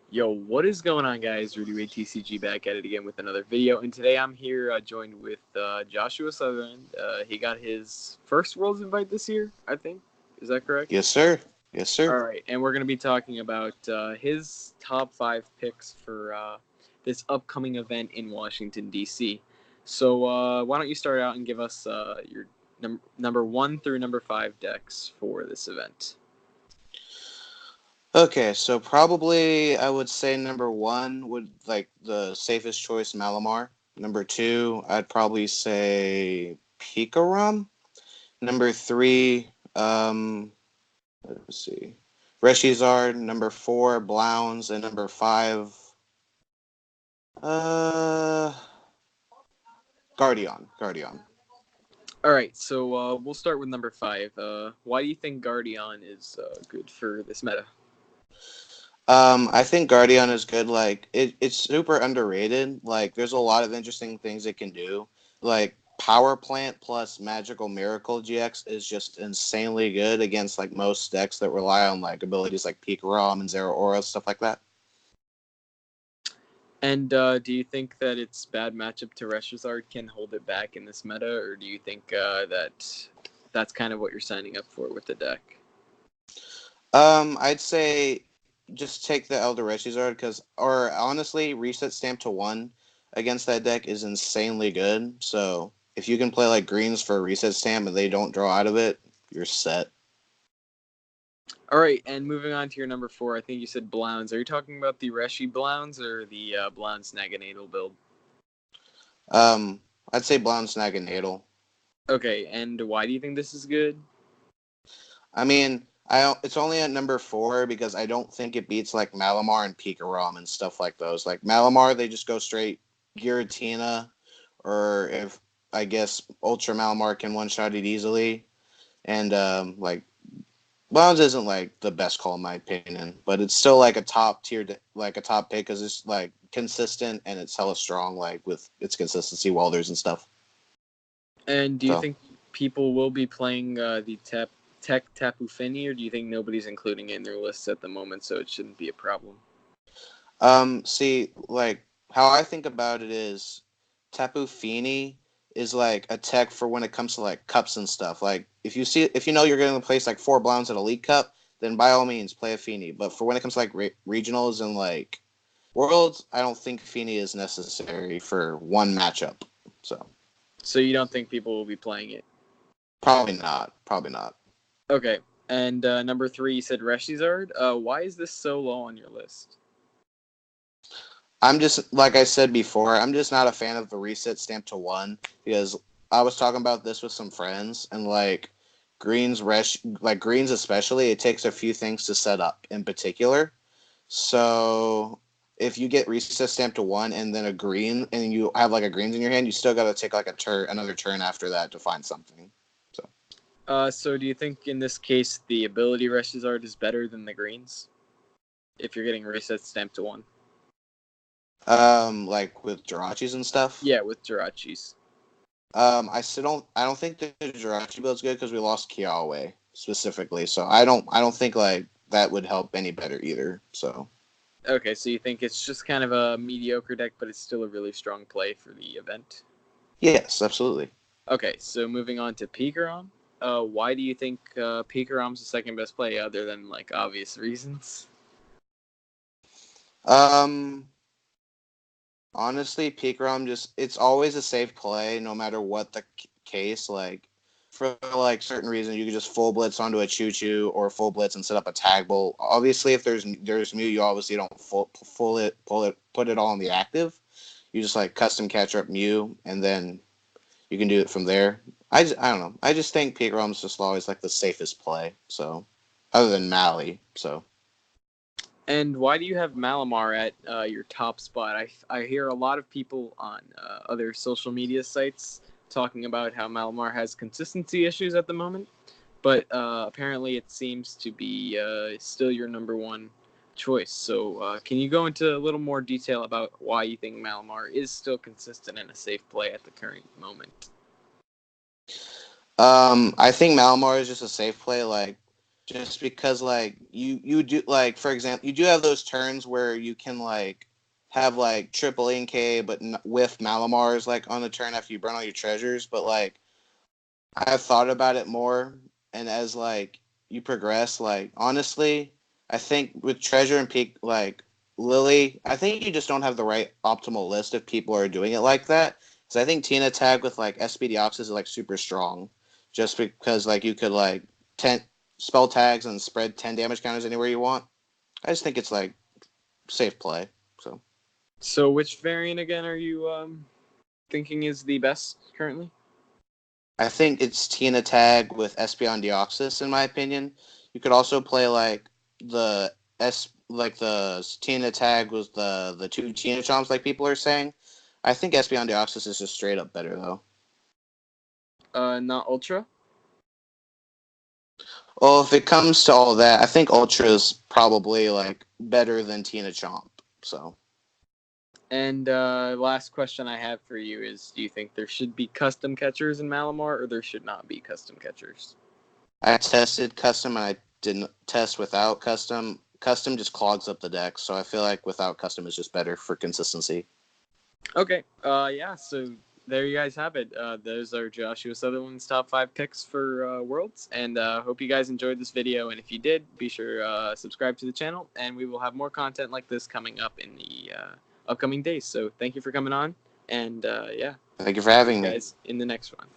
Yo, what is going on, guys? Rudy Ray TCG back at it again with another video, and today I'm here joined with Joshua Sutherland. He got his first Worlds invite this year, I think. Is that correct? Yes, sir. Yes, sir. All right, and we're going to be talking about his top 5 picks for this upcoming event in Washington, D.C. So why don't you start out and give us your number 1 through number 5 decks for this event? Okay, so probably I would say number 1 would the safest choice, Malamar. Number 2, I'd probably say Pikarum. Number 3, let's see, Reshizard. Number 4, Blounds, and number 5, Guardian. All right, so we'll start with number 5. Why do you think Guardian is good for this meta? I think Guardian is good. It's super underrated. There's a lot of interesting things it can do. Power Plant plus Magical Miracle GX is just insanely good against most decks that rely on abilities like Pikarom and Zero Aura, stuff like that. And do you think that its bad matchup to Reshizard can hold it back in this meta, or do you think that's kind of what you're signing up for with the deck? I'd say just take the Elder Reshizard or honestly, Reset Stamp to 1 against that deck is insanely good. So if you can play greens for a Reset Stamp and they don't draw out of it, you're set. All right, and moving on to your number 4, I think you said Blounds. Are you talking about the Reshi Blounds or the Blounds Naganadel build? I'd say Blounds Naganadel. Okay, and why do you think this is good? I mean, it's only at number 4 because I don't think it beats Malamar and Pikarom and stuff like those. Malamar, they just go straight Giratina, or if I guess Ultra Malamar can one-shot it easily. And Blounds isn't the best call in my opinion, but it's still a top tier, a top pick because it's consistent and it's hella strong with its consistency welders and stuff. And do you think people will be playing the Tech Tapu Fini, or do you think nobody's including it in their lists at the moment, so it shouldn't be a problem? See, how I think about it is Tapu Fini is a tech for when it comes to cups and stuff. If you know you're going to place 4 Blounds at a League Cup, then by all means play a Feeny. But for when it comes to regionals and Worlds, I don't think Feeny is necessary for one matchup. So you don't think people will be playing it? Probably not. Probably not. Okay. And number 3, you said Reshizard. Why is this so low on your list? I'm just, like I said before, I'm just not a fan of the Reset Stamp to 1 because I was talking about this with some friends and greens especially, it takes a few things to set up in particular. So if you get Reset Stamp to 1 and then a green and you have a greens in your hand, you still got to take another turn after that to find something. So do you think in this case the ability Reshizard is better than the greens? If you're getting Reset Stamp to 1. With Jirachis and stuff? Yeah, with Jirachis. I don't think the Jirachi build's good because we lost Kiawe specifically. So I don't think that would help any better either. So. Okay, so you think it's just kind of a mediocre deck, but it's still a really strong play for the event? Yes, absolutely. Okay, so moving on to Pikarom. Why do you think Pikarom's the second best play other than obvious reasons? Honestly, Pikarom it's always a safe play no matter what the case. For certain reasons, you can just full blitz onto a Choo Choo or full blitz and set up a tag bolt. Obviously, if there's Mew, you obviously don't put it all in the active. You just custom catch up Mew and then you can do it from there. I don't know. I just think Pikarom's just always the safest play. So, other than Mally, so. And why do you have Malamar at your top spot? I hear a lot of people on other social media sites talking about how Malamar has consistency issues at the moment, but apparently it seems to be still your number 1 choice. So can you go into a little more detail about why you think Malamar is still consistent and a safe play at the current moment? I think Malamar is just a safe play. just because like you do like for example you do have those turns where you can like have like triple Inkay but with Malamars like on the turn after you burn all your treasures, but like I've thought about it more, and as like you progress, like honestly, I think with treasure and peak like Lily, I think you just don't have the right optimal list if people are doing it like that. Because I think Tina tag with like SPD Oxys is like super strong, just because like you could like 10 spell tags and spread 10 damage counters anywhere you want. I just think it's like safe play. So So which variant again are you thinking is the best currently? I think it's Tina tag with Espeon Deoxys in my opinion. You could also play like the like the Tina tag was the two Tina Chomps like people are saying. I think Espeon Deoxys is just straight up better though. Not Ultra. Well, if it comes to all that, I think Ultra is probably like better than Tina Chomp. So And last question I have for you is: do you think there should be custom catchers in Malamar, or there should not be custom catchers? I tested custom and I didn't test without custom. Custom just clogs up the deck, so I feel like without custom is just better for consistency. Okay. Yeah. So there you guys have it. Those are Joshua Sutherland's top 5 picks for Worlds, and hope you guys enjoyed this video. And if you did, be sure subscribe to the channel, and we will have more content like this coming up in the upcoming days. So thank you for coming on, and yeah, Thank you for see having you me. guys in the next one.